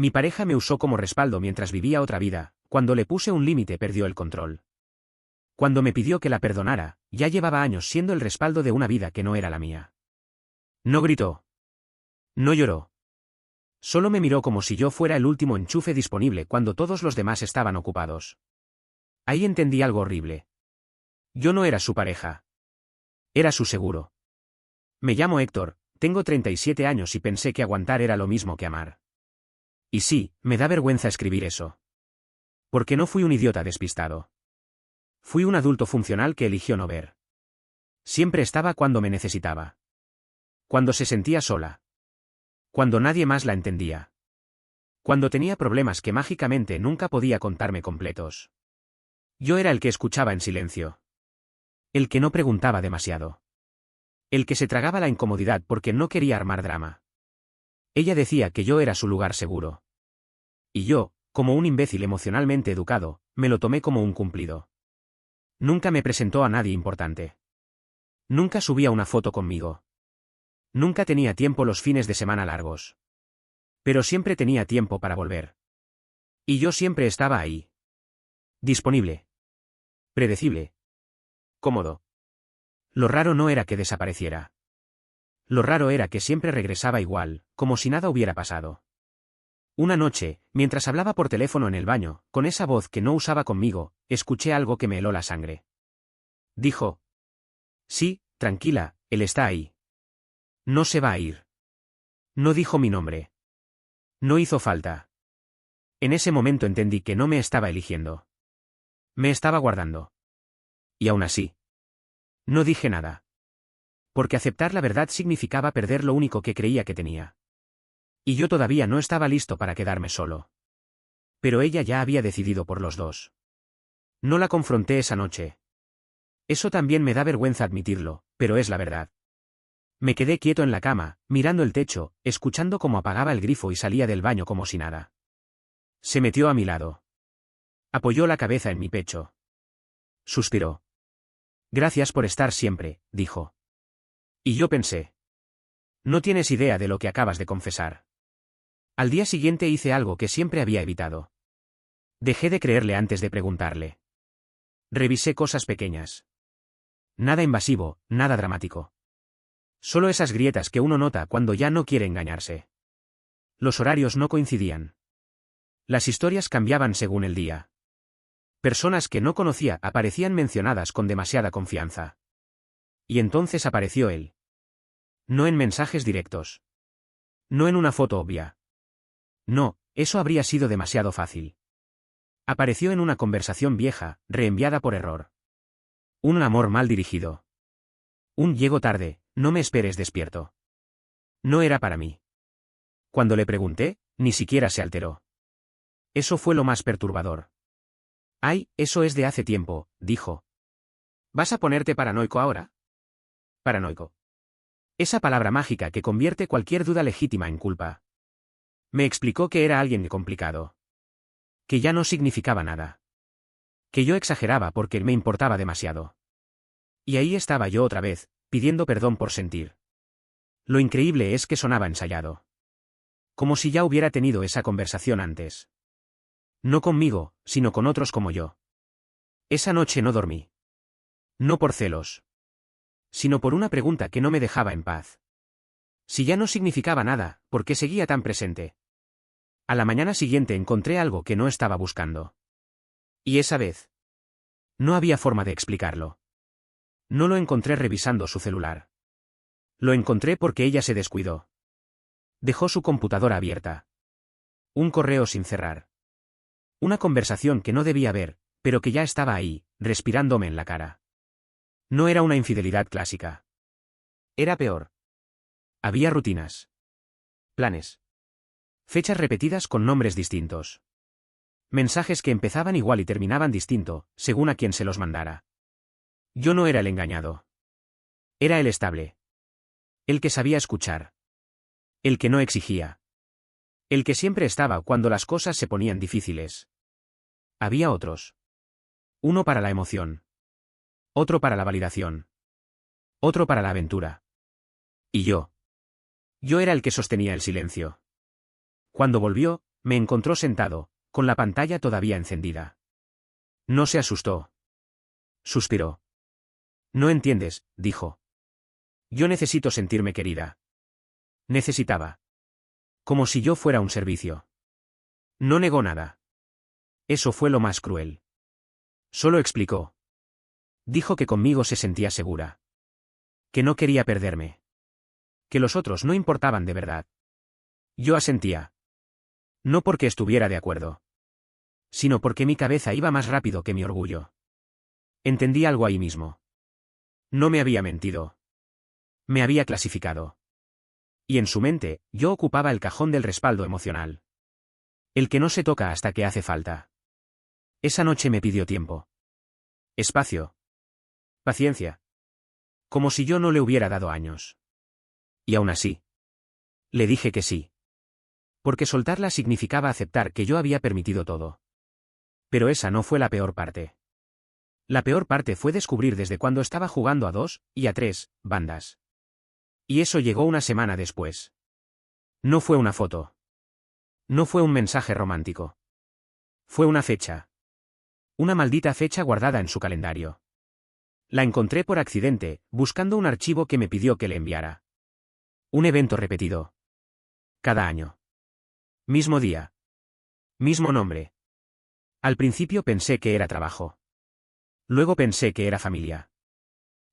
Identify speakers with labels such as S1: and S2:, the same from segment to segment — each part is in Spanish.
S1: Mi pareja me usó como respaldo mientras vivía otra vida, cuando le puse un límite perdió el control. Cuando me pidió que la perdonara, ya llevaba años siendo el respaldo de una vida que no era la mía. No gritó. No lloró. Solo me miró como si yo fuera el último enchufe disponible cuando todos los demás estaban ocupados. Ahí entendí algo horrible. Yo no era su pareja. Era su seguro. Me llamo Héctor, tengo 37 años y pensé que aguantar era lo mismo que amar. Y sí, me da vergüenza escribir eso. Porque no fui un idiota despistado. Fui un adulto funcional que eligió no ver. Siempre estaba cuando me necesitaba. Cuando se sentía sola. Cuando nadie más la entendía. Cuando tenía problemas que mágicamente nunca podía contarme completos. Yo era el que escuchaba en silencio. El que no preguntaba demasiado. El que se tragaba la incomodidad porque no quería armar drama. Ella decía que yo era su lugar seguro. Y yo, como un imbécil emocionalmente educado, me lo tomé como un cumplido. Nunca me presentó a nadie importante. Nunca subía una foto conmigo. Nunca tenía tiempo los fines de semana largos. Pero siempre tenía tiempo para volver. Y yo siempre estaba ahí. Disponible. Predecible. Cómodo. Lo raro no era que desapareciera. Lo raro era que siempre regresaba igual, como si nada hubiera pasado. Una noche, mientras hablaba por teléfono en el baño, con esa voz que no usaba conmigo, escuché algo que me heló la sangre. Dijo. Sí, tranquila, él está ahí. No se va a ir. No dijo mi nombre. No hizo falta. En ese momento entendí que no me estaba eligiendo. Me estaba guardando. Y aún así. No dije nada. Porque aceptar la verdad significaba perder lo único que creía que tenía. Y yo todavía no estaba listo para quedarme solo. Pero ella ya había decidido por los dos. No la confronté esa noche. Eso también me da vergüenza admitirlo, pero es la verdad. Me quedé quieto en la cama, mirando el techo, escuchando cómo apagaba el grifo y salía del baño como si nada. Se metió a mi lado. Apoyó la cabeza en mi pecho. Suspiró. Gracias por estar siempre, dijo. Y yo pensé. No tienes idea de lo que acabas de confesar. Al día siguiente hice algo que siempre había evitado. Dejé de creerle antes de preguntarle. Revisé cosas pequeñas. Nada invasivo, nada dramático. Solo esas grietas que uno nota cuando ya no quiere engañarse. Los horarios no coincidían. Las historias cambiaban según el día. Personas que no conocía aparecían mencionadas con demasiada confianza. Y entonces apareció él. No en mensajes directos. No en una foto obvia. No, eso habría sido demasiado fácil. Apareció en una conversación vieja, reenviada por error. Un amor mal dirigido. Un llego tarde, no me esperes despierto. No era para mí. Cuando le pregunté, ni siquiera se alteró. Eso fue lo más perturbador. Ay, eso es de hace tiempo, dijo. ¿Vas a ponerte paranoico ahora? Paranoico. Esa palabra mágica que convierte cualquier duda legítima en culpa. Me explicó que era alguien complicado. Que ya no significaba nada. Que yo exageraba porque me importaba demasiado. Y ahí estaba yo otra vez, pidiendo perdón por sentir. Lo increíble es que sonaba ensayado. Como si ya hubiera tenido esa conversación antes. No conmigo, sino con otros como yo. Esa noche no dormí. No por celos. Sino por una pregunta que no me dejaba en paz. Si ya no significaba nada, ¿por qué seguía tan presente? A la mañana siguiente encontré algo que no estaba buscando. Y esa vez. No había forma de explicarlo. No lo encontré revisando su celular. Lo encontré porque ella se descuidó. Dejó su computadora abierta. Un correo sin cerrar. Una conversación que no debía ver, pero que ya estaba ahí, respirándome en la cara. No era una infidelidad clásica. Era peor. Había rutinas. Planes. Fechas repetidas con nombres distintos. Mensajes que empezaban igual y terminaban distinto, según a quien se los mandara. Yo no era el engañado. Era el estable. El que sabía escuchar. El que no exigía. El que siempre estaba cuando las cosas se ponían difíciles. Había otros. Uno para la emoción. Otro para la validación. Otro para la aventura. Y yo. Yo era el que sostenía el silencio. Cuando volvió, me encontró sentado, con la pantalla todavía encendida. No se asustó. Suspiró. No entiendes, dijo. Yo necesito sentirme querida. Necesitaba. Como si yo fuera un servicio. No negó nada. Eso fue lo más cruel. Solo explicó. Dijo que conmigo se sentía segura. Que no quería perderme. Que los otros no importaban de verdad. Yo asentía. No porque estuviera de acuerdo. Sino porque mi cabeza iba más rápido que mi orgullo. Entendí algo ahí mismo. No me había mentido. Me había clasificado. Y en su mente, yo ocupaba el cajón del respaldo emocional. El que no se toca hasta que hace falta. Esa noche me pidió tiempo. Espacio. Paciencia. Como si yo no le hubiera dado años. Y aún así. Le dije que sí. Porque soltarla significaba aceptar que yo había permitido todo. Pero esa no fue la peor parte. La peor parte fue descubrir desde cuándo estaba jugando a 2 y a 3 bandas. Y eso llegó una semana después. No fue una foto. No fue un mensaje romántico. Fue una fecha. Una maldita fecha guardada en su calendario. La encontré por accidente, buscando un archivo que me pidió que le enviara. Un evento repetido. Cada año. Mismo día. Mismo nombre. Al principio pensé que era trabajo. Luego pensé que era familia.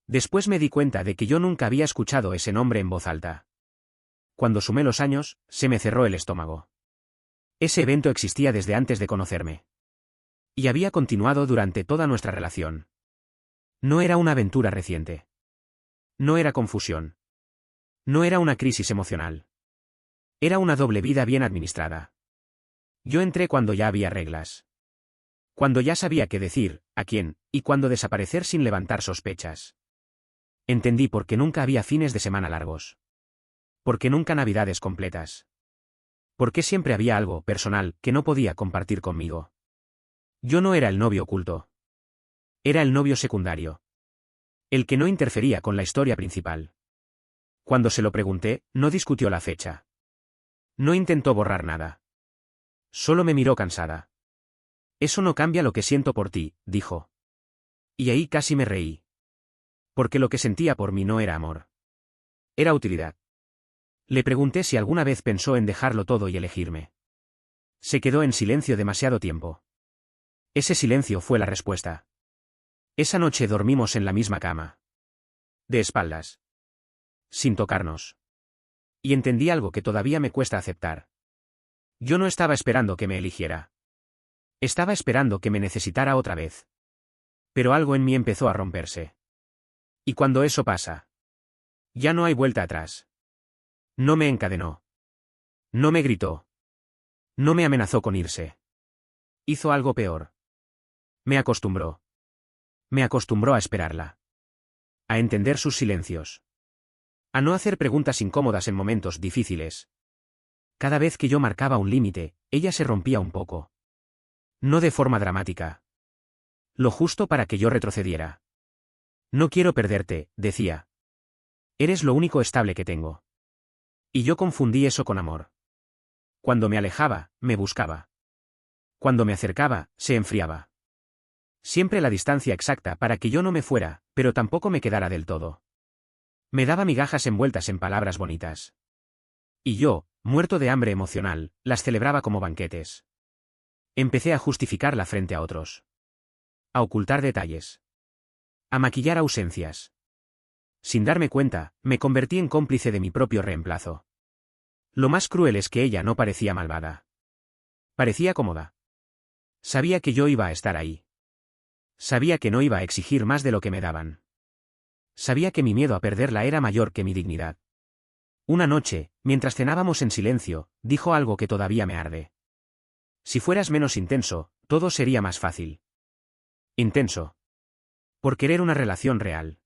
S1: Después me di cuenta de que yo nunca había escuchado ese nombre en voz alta. Cuando sumé los años, se me cerró el estómago. Ese evento existía desde antes de conocerme. Y había continuado durante toda nuestra relación. No era una aventura reciente. No era confusión. No era una crisis emocional. Era una doble vida bien administrada. Yo entré cuando ya había reglas. Cuando ya sabía qué decir, a quién, y cuándo desaparecer sin levantar sospechas. Entendí por qué nunca había fines de semana largos. Por qué nunca navidades completas. Por qué siempre había algo personal que no podía compartir conmigo. Yo no era el novio oculto. Era el novio secundario. El que no interfería con la historia principal. Cuando se lo pregunté, no discutió la fecha. No intentó borrar nada. Solo me miró cansada. Eso no cambia lo que siento por ti, dijo. Y ahí casi me reí. Porque lo que sentía por mí no era amor. Era utilidad. Le pregunté si alguna vez pensó en dejarlo todo y elegirme. Se quedó en silencio demasiado tiempo. Ese silencio fue la respuesta. Esa noche dormimos en la misma cama. De espaldas. Sin tocarnos. Y entendí algo que todavía me cuesta aceptar. Yo no estaba esperando que me eligiera. Estaba esperando que me necesitara otra vez. Pero algo en mí empezó a romperse. Y cuando eso pasa, ya no hay vuelta atrás. No me encadenó. No me gritó. No me amenazó con irse. Hizo algo peor. Me acostumbró. Me acostumbró a esperarla. A entender sus silencios. A no hacer preguntas incómodas en momentos difíciles. Cada vez que yo marcaba un límite, ella se rompía un poco. No de forma dramática. Lo justo para que yo retrocediera. No quiero perderte, decía. Eres lo único estable que tengo. Y yo confundí eso con amor. Cuando me alejaba, me buscaba. Cuando me acercaba, se enfriaba. Siempre la distancia exacta para que yo no me fuera, pero tampoco me quedara del todo. Me daba migajas envueltas en palabras bonitas. Y yo, muerto de hambre emocional, las celebraba como banquetes. Empecé a justificarla frente a otros. A ocultar detalles. A maquillar ausencias. Sin darme cuenta, me convertí en cómplice de mi propio reemplazo. Lo más cruel es que ella no parecía malvada. Parecía cómoda. Sabía que yo iba a estar ahí. Sabía que no iba a exigir más de lo que me daban. Sabía que mi miedo a perderla era mayor que mi dignidad. Una noche, mientras cenábamos en silencio, dijo algo que todavía me arde. Si fueras menos intenso, todo sería más fácil. Intenso. Por querer una relación real.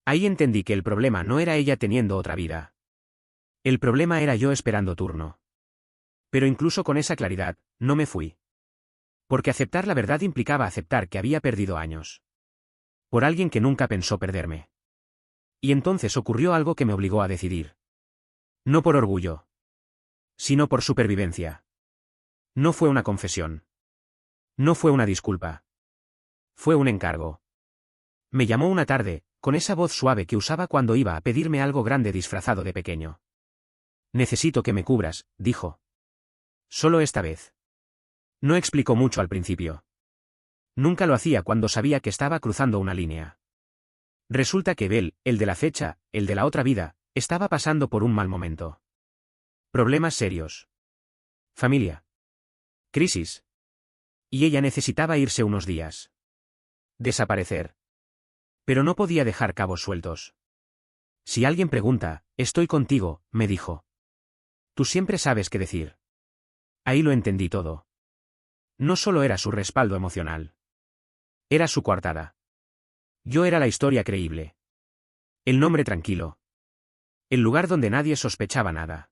S1: Ahí entendí que el problema no era ella teniendo otra vida. El problema era yo esperando turno. Pero incluso con esa claridad, no me fui. Porque aceptar la verdad implicaba aceptar que había perdido años. Por alguien que nunca pensó perderme. Y entonces ocurrió algo que me obligó a decidir. No por orgullo. Sino por supervivencia. No fue una confesión. No fue una disculpa. Fue un encargo. Me llamó una tarde, con esa voz suave que usaba cuando iba a pedirme algo grande disfrazado de pequeño. Necesito que me cubras, dijo. Solo esta vez. No explicó mucho al principio. Nunca lo hacía cuando sabía que estaba cruzando una línea. Resulta que Bell, el de la fecha, el de la otra vida, estaba pasando por un mal momento. Problemas serios. Familia. Crisis. Y ella necesitaba irse unos días. Desaparecer. Pero no podía dejar cabos sueltos. Si alguien pregunta, estoy contigo, me dijo. Tú siempre sabes qué decir. Ahí lo entendí todo. No solo era su respaldo emocional. Era su coartada. Yo era la historia creíble. El nombre tranquilo. El lugar donde nadie sospechaba nada.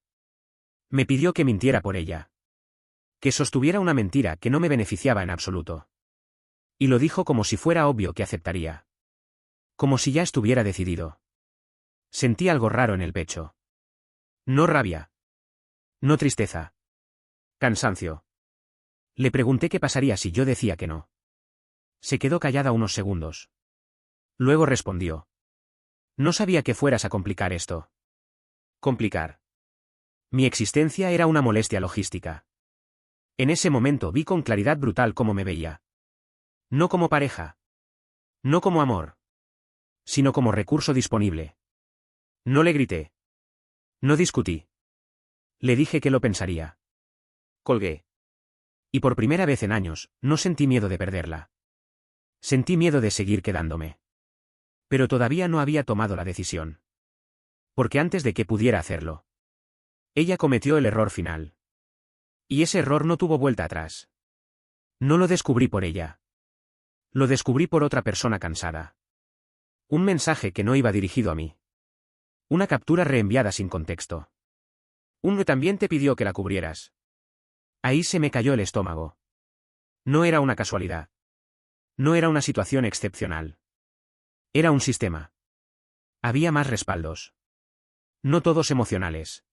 S1: Me pidió que mintiera por ella. Que sostuviera una mentira que no me beneficiaba en absoluto. Y lo dijo como si fuera obvio que aceptaría. Como si ya estuviera decidido. Sentí algo raro en el pecho. No rabia. No tristeza. Cansancio. Le pregunté qué pasaría si yo decía que no. Se quedó callada unos segundos. Luego respondió. No sabía que fueras a complicar esto. Complicar. Mi existencia era una molestia logística. En ese momento vi con claridad brutal cómo me veía. No como pareja. No como amor. Sino como recurso disponible. No le grité. No discutí. Le dije que lo pensaría. Colgué. Y por primera vez en años, no sentí miedo de perderla. Sentí miedo de seguir quedándome. Pero todavía no había tomado la decisión. Porque antes de que pudiera hacerlo, ella cometió el error final. Y ese error no tuvo vuelta atrás. No lo descubrí por ella. Lo descubrí por otra persona cansada. Un mensaje que no iba dirigido a mí. Una captura reenviada sin contexto. Un también te pidió que la cubrieras. Ahí se me cayó el estómago. No era una casualidad. No era una situación excepcional. Era un sistema. Había más respaldos. No todos emocionales.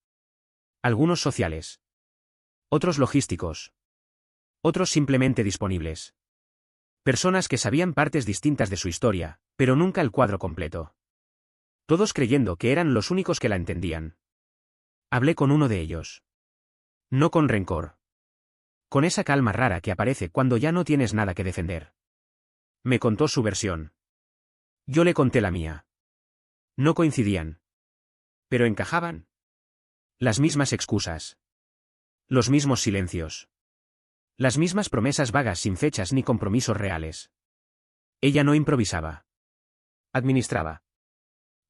S1: Algunos sociales. Otros logísticos. Otros simplemente disponibles. Personas que sabían partes distintas de su historia, pero nunca el cuadro completo. Todos creyendo que eran los únicos que la entendían. Hablé con uno de ellos. No con rencor. Con esa calma rara que aparece cuando ya no tienes nada que defender. Me contó su versión. Yo le conté la mía. No coincidían. Pero encajaban. Las mismas excusas. Los mismos silencios. Las mismas promesas vagas sin fechas ni compromisos reales. Ella no improvisaba. Administraba.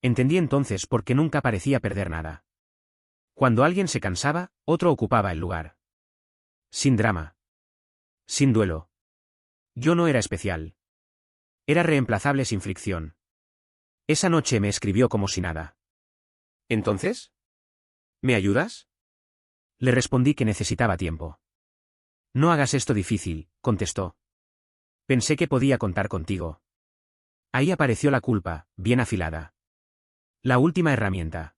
S1: Entendí entonces por qué nunca parecía perder nada. Cuando alguien se cansaba, otro ocupaba el lugar. Sin drama. Sin duelo. Yo no era especial. Era reemplazable sin fricción. Esa noche me escribió como si nada. ¿Entonces? ¿Me ayudas? Le respondí que necesitaba tiempo. No hagas esto difícil, contestó. Pensé que podía contar contigo. Ahí apareció la culpa, bien afilada. La última herramienta.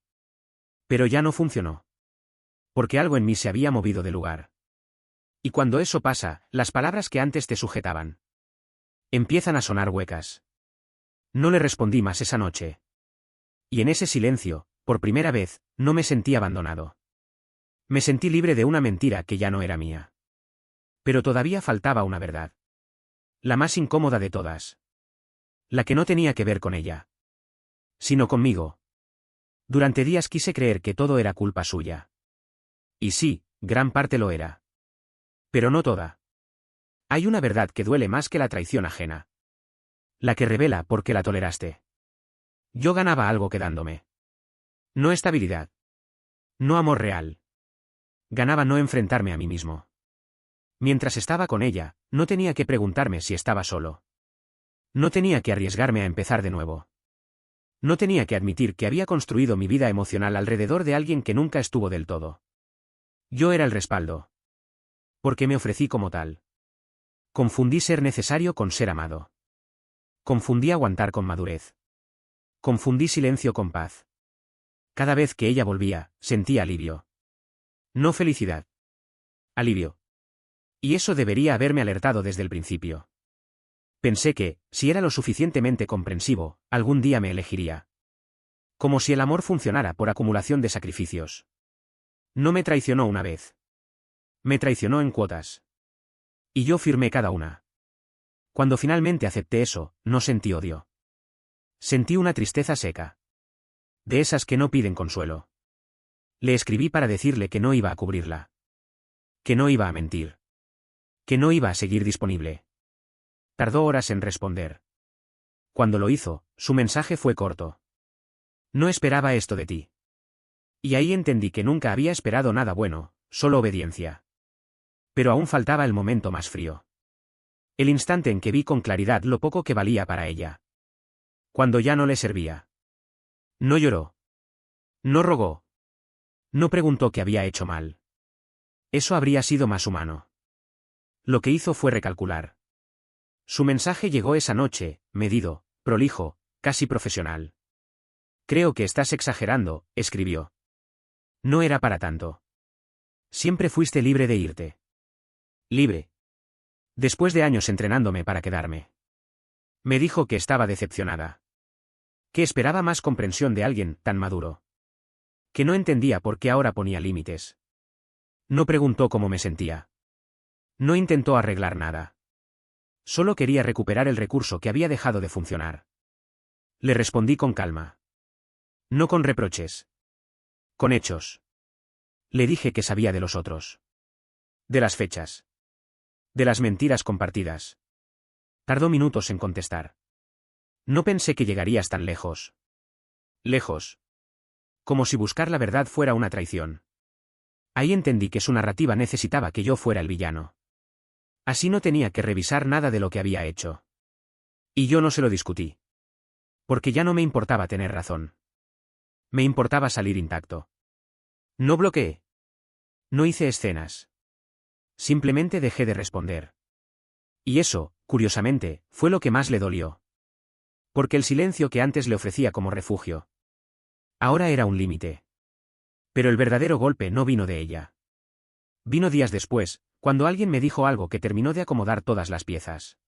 S1: Pero ya no funcionó. Porque algo en mí se había movido de lugar. Y cuando eso pasa, las palabras que antes te sujetaban empiezan a sonar huecas. No le respondí más esa noche. Y en ese silencio, por primera vez, no me sentí abandonado. Me sentí libre de una mentira que ya no era mía. Pero todavía faltaba una verdad. La más incómoda de todas. La que no tenía que ver con ella. Sino conmigo. Durante días quise creer que todo era culpa suya. Y sí, gran parte lo era. Pero no toda. Hay una verdad que duele más que la traición ajena. La que revela por qué la toleraste. Yo ganaba algo quedándome. No estabilidad. No amor real. Ganaba no enfrentarme a mí mismo. Mientras estaba con ella, no tenía que preguntarme si estaba solo. No tenía que arriesgarme a empezar de nuevo. No tenía que admitir que había construido mi vida emocional alrededor de alguien que nunca estuvo del todo. Yo era el respaldo. Porque me ofrecí como tal. Confundí ser necesario con ser amado. Confundí aguantar con madurez. Confundí silencio con paz. Cada vez que ella volvía, sentía alivio. No felicidad. Alivio. Y eso debería haberme alertado desde el principio. Pensé que, si era lo suficientemente comprensivo, algún día me elegiría. Como si el amor funcionara por acumulación de sacrificios. No me traicionó una vez. Me traicionó en cuotas. Y yo firmé cada una. Cuando finalmente acepté eso, no sentí odio. Sentí una tristeza seca. De esas que no piden consuelo. Le escribí para decirle que no iba a cubrirla. Que no iba a mentir. Que no iba a seguir disponible. Tardó horas en responder. Cuando lo hizo, su mensaje fue corto. No esperaba esto de ti. Y ahí entendí que nunca había esperado nada bueno, solo obediencia. Pero aún faltaba el momento más frío. El instante en que vi con claridad lo poco que valía para ella. Cuando ya no le servía. No lloró. No rogó. No preguntó qué había hecho mal. Eso habría sido más humano. Lo que hizo fue recalcular. Su mensaje llegó esa noche, medido, prolijo, casi profesional. Creo que estás exagerando, escribió. No era para tanto. Siempre fuiste libre de irte. Libre. Después de años entrenándome para quedarme. Me dijo que estaba decepcionada. Que esperaba más comprensión de alguien tan maduro. Que no entendía por qué ahora ponía límites. No preguntó cómo me sentía. No intentó arreglar nada. Solo quería recuperar el recurso que había dejado de funcionar. Le respondí con calma. No con reproches. Con hechos. Le dije que sabía de los otros. De las fechas. De las mentiras compartidas. Tardó minutos en contestar. No pensé que llegarías tan lejos. Lejos. Como si buscar la verdad fuera una traición. Ahí entendí que su narrativa necesitaba que yo fuera el villano. Así no tenía que revisar nada de lo que había hecho. Y yo no se lo discutí. Porque ya no me importaba tener razón. Me importaba salir intacto. No bloqueé. No hice escenas. Simplemente dejé de responder. Y eso, curiosamente, fue lo que más le dolió. Porque el silencio que antes le ofrecía como refugio. Ahora era un límite. Pero el verdadero golpe no vino de ella. Vino días después, cuando alguien me dijo algo que terminó de acomodar todas las piezas.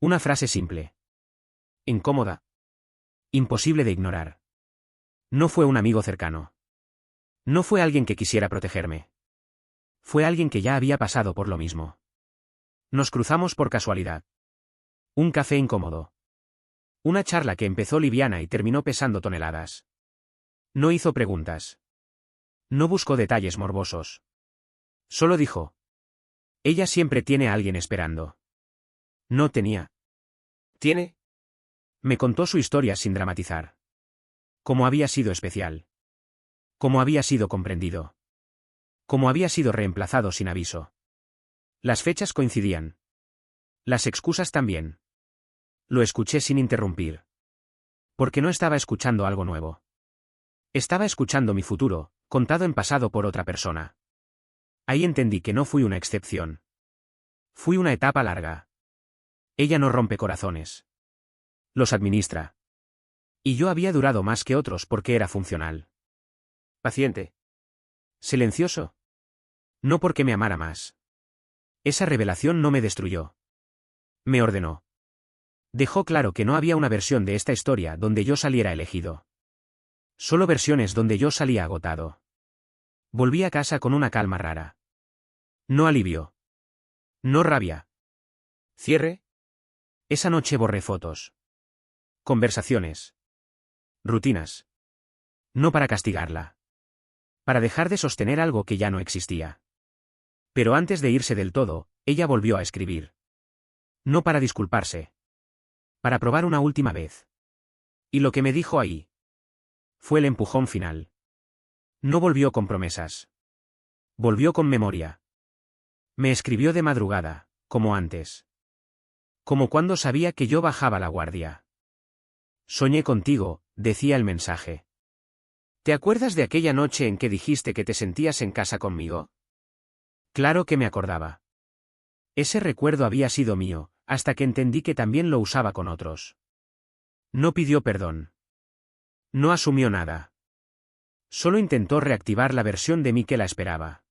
S1: Una frase simple. Incómoda. Imposible de ignorar. No fue un amigo cercano. No fue alguien que quisiera protegerme. Fue alguien que ya había pasado por lo mismo. Nos cruzamos por casualidad. Un café incómodo. Una charla que empezó liviana y terminó pesando toneladas. No hizo preguntas. No buscó detalles morbosos. Solo dijo. Ella siempre tiene a alguien esperando. No tenía. ¿Tiene? Me contó su historia sin dramatizar. Cómo había sido especial. Cómo había sido comprendido. Cómo había sido reemplazado sin aviso. Las fechas coincidían. Las excusas también. Lo escuché sin interrumpir. Porque no estaba escuchando algo nuevo. Estaba escuchando mi futuro, contado en pasado por otra persona. Ahí entendí que no fui una excepción. Fui una etapa larga. Ella no rompe corazones. Los administra. Y yo había durado más que otros porque era funcional. Paciente. Silencioso. No porque me amara más. Esa revelación no me destruyó. Me ordenó. Dejó claro que no había una versión de esta historia donde yo saliera elegido. Solo versiones donde yo salía agotado. Volví a casa con una calma rara. No alivio. No rabia. ¿Cierre? Esa noche borré fotos. Conversaciones. Rutinas. No para castigarla. Para dejar de sostener algo que ya no existía. Pero antes de irse del todo, ella volvió a escribir. No para disculparse. Para probar una última vez. Y lo que me dijo ahí. Fue el empujón final. No volvió con promesas. Volvió con memoria. Me escribió de madrugada, como antes. Como cuando sabía que yo bajaba la guardia. Soñé contigo, decía el mensaje. ¿Te acuerdas de aquella noche en que dijiste que te sentías en casa conmigo? Claro que me acordaba. Ese recuerdo había sido mío, hasta que entendí que también lo usaba con otros. No pidió perdón. No asumió nada. Solo intentó reactivar la versión de mí que la esperaba.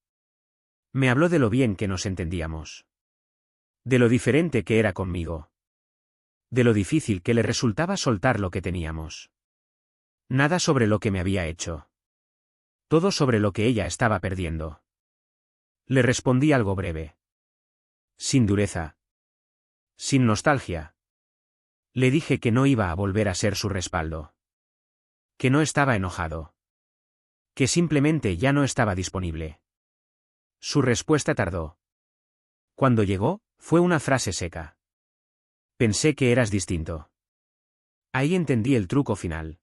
S1: Me habló de lo bien que nos entendíamos. De lo diferente que era conmigo. De lo difícil que le resultaba soltar lo que teníamos. Nada sobre lo que me había hecho. Todo sobre lo que ella estaba perdiendo. Le respondí algo breve. Sin dureza. Sin nostalgia. Le dije que no iba a volver a ser su respaldo. Que no estaba enojado. Que simplemente ya no estaba disponible. Su respuesta tardó. Cuando llegó, fue una frase seca. Pensé que eras distinto. Ahí entendí el truco final.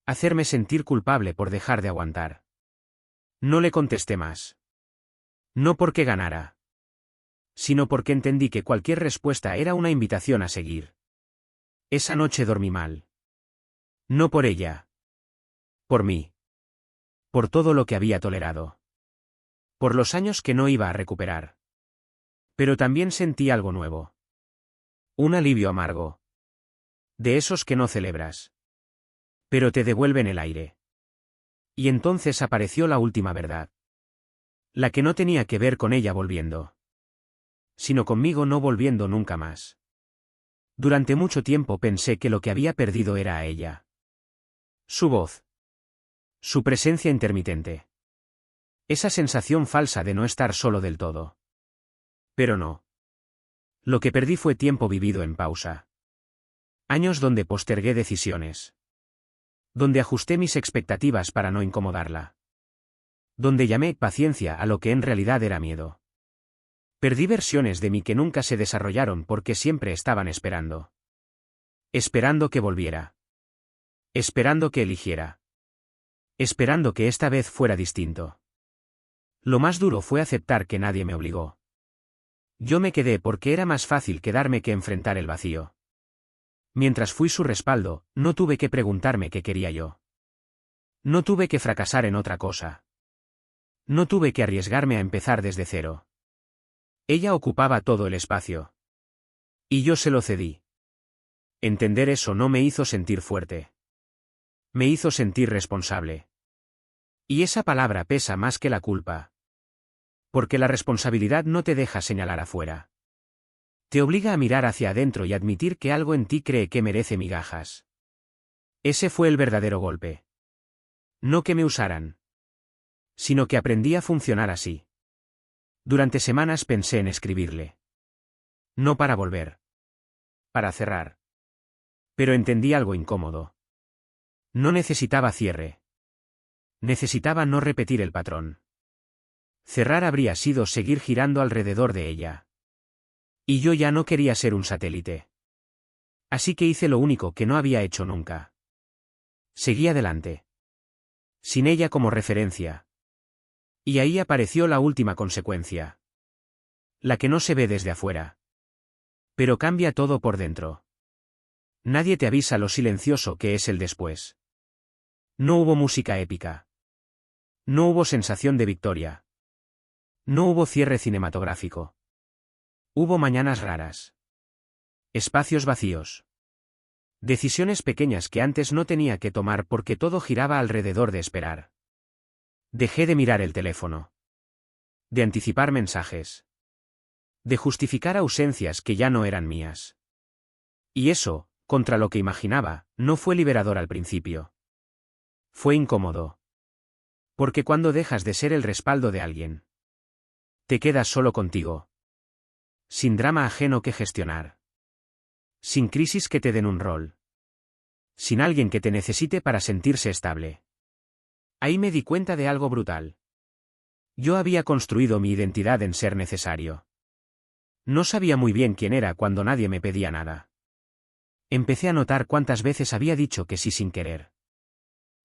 S1: Hacerme sentir culpable por dejar de aguantar. No le contesté más. No porque ganara. Sino porque entendí que cualquier respuesta era una invitación a seguir. Esa noche dormí mal. No por ella. Por mí. Por todo lo que había tolerado. Por los años que no iba a recuperar. Pero también sentí algo nuevo. Un alivio amargo. De esos que no celebras. Pero te devuelven el aire. Y entonces apareció la última verdad. La que no tenía que ver con ella volviendo. Sino conmigo no volviendo nunca más. Durante mucho tiempo pensé que lo que había perdido era a ella. Su voz. Su presencia intermitente. Esa sensación falsa de no estar solo del todo. Pero no. Lo que perdí fue tiempo vivido en pausa. Años donde postergué decisiones. Donde ajusté mis expectativas para no incomodarla. Donde llamé paciencia a lo que en realidad era miedo. Perdí versiones de mí que nunca se desarrollaron porque siempre estaban esperando. Esperando que volviera. Esperando que eligiera. Esperando que esta vez fuera distinto. Lo más duro fue aceptar que nadie me obligó. Yo me quedé porque era más fácil quedarme que enfrentar el vacío. Mientras fui su respaldo, no tuve que preguntarme qué quería yo. No tuve que fracasar en otra cosa. No tuve que arriesgarme a empezar desde cero. Ella ocupaba todo el espacio. Y yo se lo cedí. Entender eso no me hizo sentir fuerte. Me hizo sentir responsable. Y esa palabra pesa más que la culpa. Porque la responsabilidad no te deja señalar afuera. Te obliga a mirar hacia adentro y admitir que algo en ti cree que merece migajas. Ese fue el verdadero golpe. No que me usaran. Sino que aprendí a funcionar así. Durante semanas pensé en escribirle. No para volver. Para cerrar. Pero entendí algo incómodo. No necesitaba cierre. Necesitaba no repetir el patrón. Cerrar habría sido seguir girando alrededor de ella. Y yo ya no quería ser un satélite. Así que hice lo único que no había hecho nunca. Seguí adelante. Sin ella como referencia. Y ahí apareció la última consecuencia. La que no se ve desde afuera. Pero cambia todo por dentro. Nadie te avisa lo silencioso que es el después. No hubo música épica. No hubo sensación de victoria. No hubo cierre cinematográfico. Hubo mañanas raras. Espacios vacíos. Decisiones pequeñas que antes no tenía que tomar porque todo giraba alrededor de esperar. Dejé de mirar el teléfono. De anticipar mensajes. De justificar ausencias que ya no eran mías. Y eso, contra lo que imaginaba, no fue liberador al principio. Fue incómodo. Porque cuando dejas de ser el respaldo de alguien, te quedas solo contigo. Sin drama ajeno que gestionar. Sin crisis que te den un rol. Sin alguien que te necesite para sentirse estable. Ahí me di cuenta de algo brutal. Yo había construido mi identidad en ser necesario. No sabía muy bien quién era cuando nadie me pedía nada. Empecé a notar cuántas veces había dicho que sí sin querer.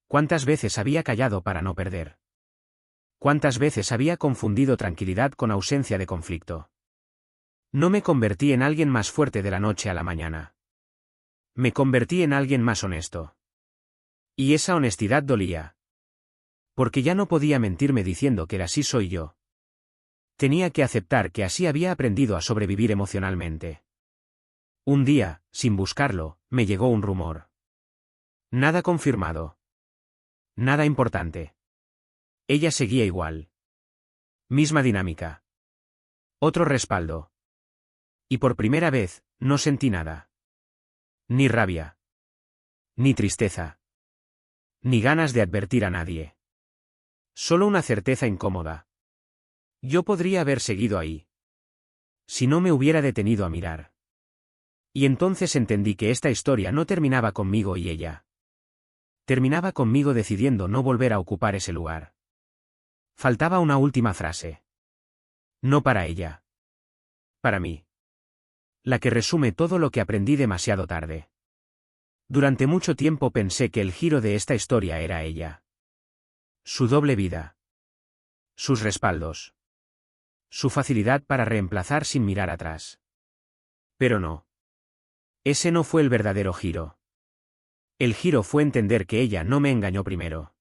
S1: Cuántas veces había callado para no perder. Cuántas veces había confundido tranquilidad con ausencia de conflicto. No me convertí en alguien más fuerte de la noche a la mañana. Me convertí en alguien más honesto. Y esa honestidad dolía. Porque ya no podía mentirme diciendo que así soy yo. Tenía que aceptar que así había aprendido a sobrevivir emocionalmente. Un día, sin buscarlo, me llegó un rumor. Nada confirmado. Nada importante. Ella seguía igual. Misma dinámica. Otro respaldo. Y por primera vez, no sentí nada. Ni rabia. Ni tristeza. Ni ganas de advertir a nadie. Solo una certeza incómoda. Yo podría haber seguido ahí. Si no me hubiera detenido a mirar. Y entonces entendí que esta historia no terminaba conmigo y ella. Terminaba conmigo decidiendo no volver a ocupar ese lugar. Faltaba una última frase. No para ella. Para mí. La que resume todo lo que aprendí demasiado tarde. Durante mucho tiempo pensé que el giro de esta historia era ella. Su doble vida. Sus respaldos. Su facilidad para reemplazar sin mirar atrás. Pero no. Ese no fue el verdadero giro. El giro fue entender que ella no me engañó primero.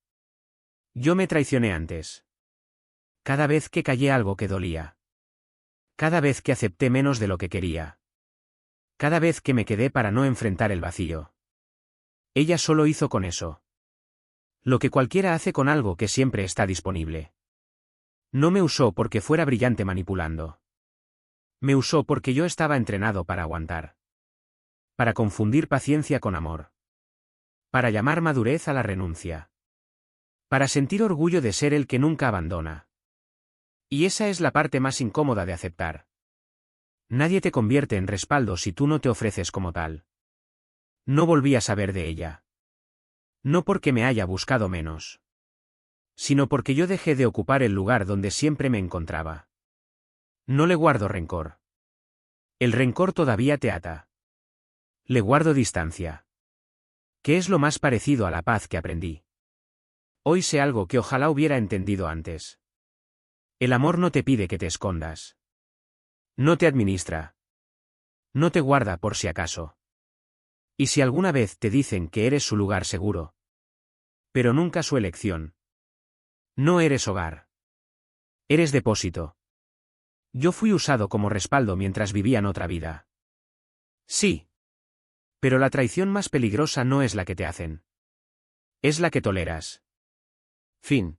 S1: Yo me traicioné antes. Cada vez que callé algo que dolía. Cada vez que acepté menos de lo que quería. Cada vez que me quedé para no enfrentar el vacío. Ella solo hizo con eso lo que cualquiera hace con algo que siempre está disponible. No me usó porque fuera brillante manipulando. Me usó porque yo estaba entrenado para aguantar. Para confundir paciencia con amor. Para llamar madurez a la renuncia. Para sentir orgullo de ser el que nunca abandona. Y esa es la parte más incómoda de aceptar. Nadie te convierte en respaldo si tú no te ofreces como tal. No volví a saber de ella. No porque me haya buscado menos. Sino porque yo dejé de ocupar el lugar donde siempre me encontraba. No le guardo rencor. El rencor todavía te ata. Le guardo distancia. Que es lo más parecido a la paz que aprendí. Hoy sé algo que ojalá hubiera entendido antes. El amor no te pide que te escondas. No te administra. No te guarda por si acaso. Y si alguna vez te dicen que eres su lugar seguro. Pero nunca su elección. No eres hogar. Eres depósito. Yo fui usado como respaldo mientras vivían otra vida. Sí. Pero la traición más peligrosa no es la que te hacen. Es la que toleras. Fin.